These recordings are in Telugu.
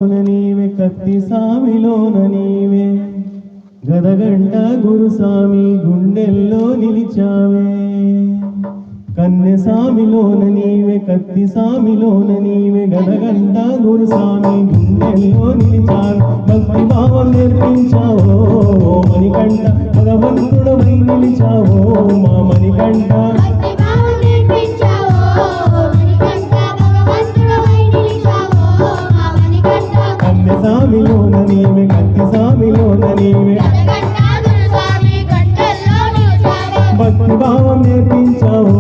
నీవే కత్తి సామిలోన నీవే గదగంట గురుసామి గుండెల్లో నిలిచావే కన్నె సామిలోన నీవే కత్తి సామిలోన నీవే గదగంట గురుసామి గుండెల్లో నిలిచావే భక్తి భావం నేర్పించావో మణికంఠ భగవంతుడవై నిలిచావో మా మణికంఠ సామిలోన నీవే కత్తి సామిలోన నీవే భక్తి భావం నేర్పించావో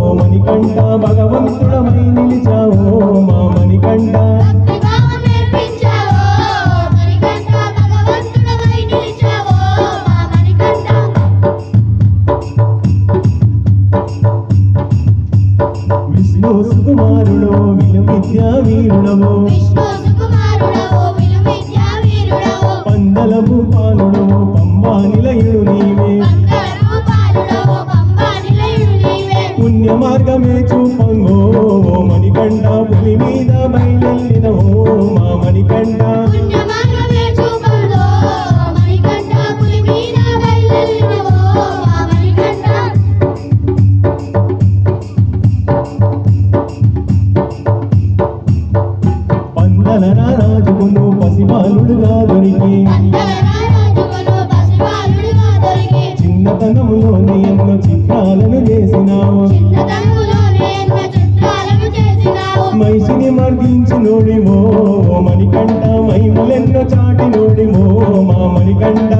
ఓ మణికంఠ భగవంతుడమై నిలిచావో మా మణికంఠ విష్ణు సుకుమారుడో విలు విద్యా వీరుడవో పందలము పాలుడు పంబా నిలయుడు నీవే పుణ్య మార్గమే చూపంగో మణికంఠ పులి మీద బయలుదేరినవో మా మణికంఠ పందల రాజుకును పసిబాలుడుగా దొరికి చిన్నతనములోనే ఎన్నో చిత్రాలను చేసినావు మహిషిని మర్దించినోడివో మణికంఠ మహిమలెన్నో చాటినోడివో మా మణికంఠ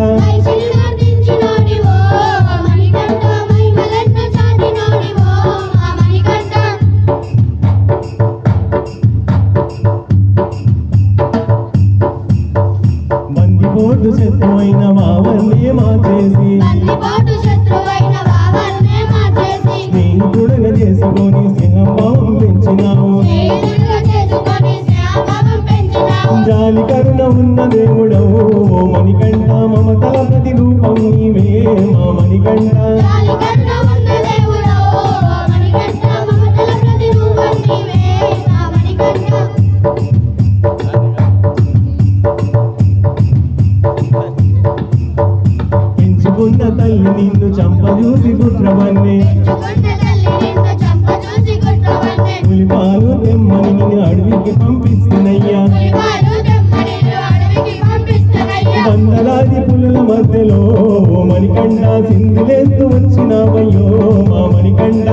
బందిపోటు శత్రువైన వావన్నే మార్చేసి స్నేహితుడగా చేసుకొని సింహభావం పెంచినావు జాలి కరుణ ఉన్న దేవుడవు ఓ మణికంఠ మమతల ప్రతిరూపం నీవే మా మణికంఠ పెంచుకున్న తల్లి నిన్ను చంపజూసి కుట్రవన్నే పులిపాలు తెమ్మని నిన్ను అడవికి పంపిస్తున్నయ్యా వందలాది పులుల మధ్యలో ఓ మణికంఠ సింధులేస్తూ వచ్చినావయ్యో మా మణికంఠ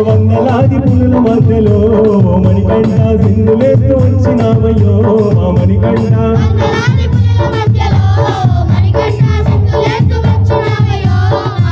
వందలాది పులుల మధ్యలో మణికంఠ సింధులేస్తూ వచ్చినావయ్యో మా మణికంఠ